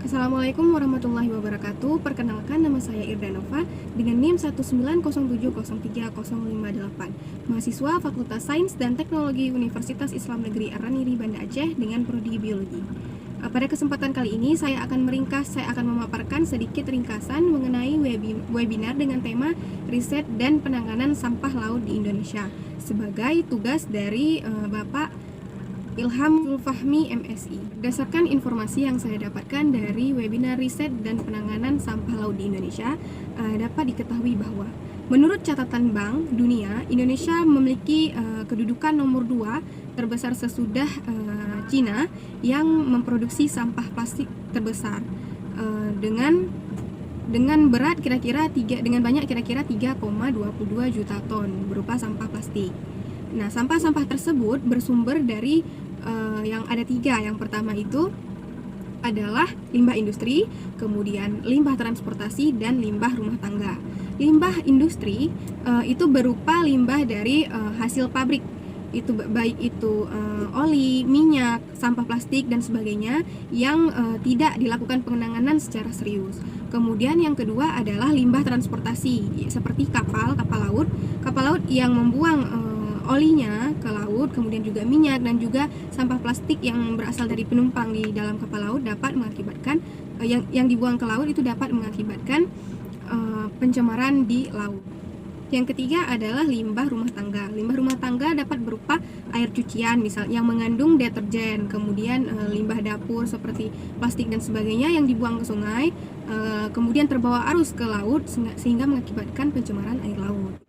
Assalamualaikum warahmatullahi wabarakatuh. Perkenalkan, nama saya Irdanova dengan NIM 190703058, mahasiswa Fakultas Sains dan Teknologi Universitas Islam Negeri Araniri, Banda Aceh dengan prodi Biologi. Pada kesempatan kali ini saya akan memaparkan sedikit ringkasan mengenai webinar dengan tema riset dan penanganan sampah laut di Indonesia sebagai tugas dari Bapak Ilham Zulfahmi MSI. Berdasarkan informasi yang saya dapatkan dari webinar riset dan penanganan sampah laut di Indonesia, dapat diketahui bahwa menurut catatan Bank Dunia, Indonesia memiliki kedudukan nomor 2 terbesar sesudah Cina yang memproduksi sampah plastik terbesar dengan berat dengan banyak kira-kira 3,22 juta ton berupa sampah plastik. Nah, sampah-sampah tersebut bersumber dari yang ada 3. Yang pertama itu adalah limbah industri, kemudian limbah transportasi, dan limbah rumah tangga. Limbah industri itu berupa limbah dari hasil pabrik, itu baik itu oli, minyak, sampah plastik, dan sebagainya yang tidak dilakukan penanganan secara serius. Kemudian yang kedua adalah limbah transportasi, seperti kapal laut yang membuang olinya ke laut, kemudian juga minyak dan juga sampah plastik yang berasal dari penumpang di dalam kapal laut dapat mengakibatkan yang dibuang ke laut itu dapat mengakibatkan pencemaran di laut. Yang ketiga adalah limbah rumah tangga. Limbah rumah tangga dapat berupa air cucian misalnya yang mengandung deterjen, kemudian limbah dapur seperti plastik dan sebagainya yang dibuang ke sungai, kemudian terbawa arus ke laut sehingga mengakibatkan pencemaran air laut.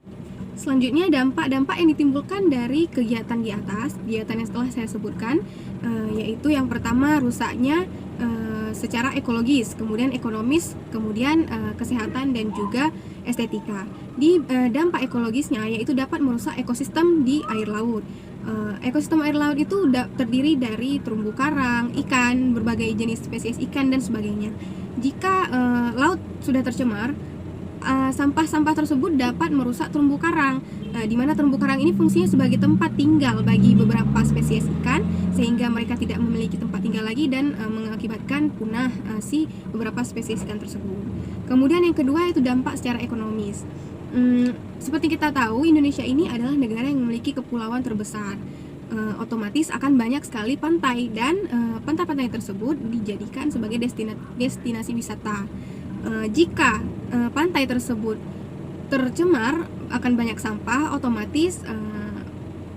Selanjutnya, dampak-dampak yang ditimbulkan dari kegiatan di atas, kegiatan yang setelah saya sebutkan, yaitu yang pertama rusaknya secara ekologis, kemudian ekonomis, kemudian kesehatan dan juga estetika. Di dampak ekologisnya yaitu dapat merusak ekosistem di air laut. Ekosistem air laut itu terdiri dari terumbu karang, ikan, berbagai jenis spesies ikan dan sebagainya. Jika laut sudah tercemar, sampah-sampah tersebut dapat merusak terumbu karang, di mana terumbu karang ini fungsinya sebagai tempat tinggal bagi beberapa spesies ikan, sehingga mereka tidak memiliki tempat tinggal lagi dan mengakibatkan punah beberapa spesies ikan tersebut. Kemudian yang kedua itu dampak secara ekonomis. Seperti kita tahu, Indonesia ini adalah negara yang memiliki kepulauan terbesar. Otomatis akan banyak sekali pantai dan pantai-pantai tersebut dijadikan sebagai destinasi wisata. Jika pantai tersebut tercemar akan banyak sampah, otomatis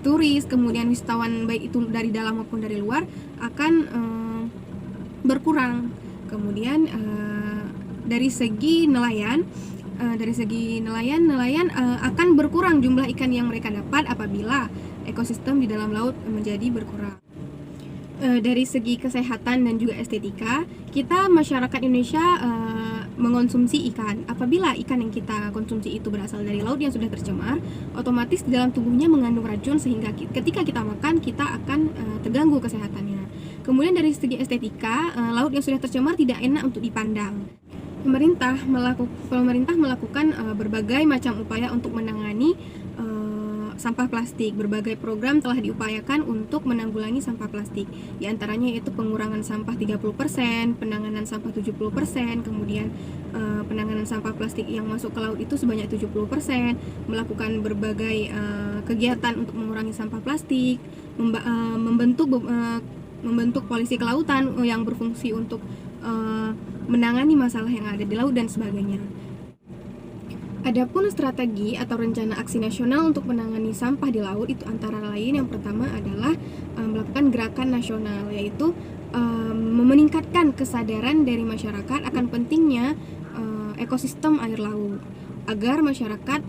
turis, kemudian wisatawan baik itu dari dalam maupun dari luar akan berkurang. Kemudian dari segi nelayan akan berkurang jumlah ikan yang mereka dapat apabila ekosistem di dalam laut menjadi berkurang. Dari segi kesehatan dan juga estetika, kita masyarakat Indonesia mengonsumsi ikan. Apabila ikan yang kita konsumsi itu berasal dari laut yang sudah tercemar, otomatis di dalam tubuhnya mengandung racun sehingga ketika kita makan kita akan terganggu kesehatannya. Kemudian dari segi estetika, laut yang sudah tercemar tidak enak untuk dipandang. Pemerintah melakukan berbagai macam upaya untuk menangani sampah plastik. Berbagai program telah diupayakan untuk menanggulangi sampah plastik. Di antaranya yaitu pengurangan sampah 30%, penanganan sampah 70%, kemudian penanganan sampah plastik yang masuk ke laut itu sebanyak 70%, melakukan berbagai kegiatan untuk mengurangi sampah plastik, membentuk polisi kelautan yang berfungsi untuk menangani masalah yang ada di laut dan sebagainya. Adapun strategi atau rencana aksi nasional untuk menangani sampah di laut itu antara lain yang pertama adalah melakukan gerakan nasional, yaitu meningkatkan kesadaran dari masyarakat akan pentingnya ekosistem air laut agar masyarakat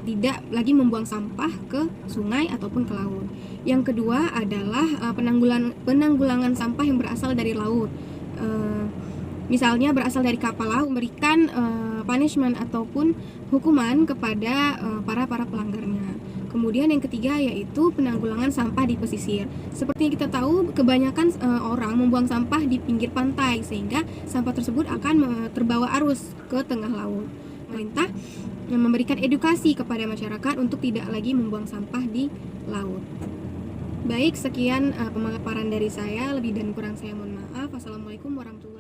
tidak lagi membuang sampah ke sungai ataupun ke laut. Yang kedua adalah penanggulangan sampah yang berasal dari laut. Misalnya berasal dari kapal laut, memberikan punishment ataupun hukuman kepada para pelanggarnya. Kemudian yang ketiga yaitu penanggulangan sampah di pesisir. Seperti yang kita tahu, kebanyakan orang membuang sampah di pinggir pantai sehingga sampah tersebut akan terbawa arus ke tengah laut. Pemerintah memberikan edukasi kepada masyarakat untuk tidak lagi membuang sampah di laut. Baik, sekian pemaparan dari saya. Lebih dan kurang saya mohon maaf. Wassalamualaikum warahmatullahi wabarakatuh.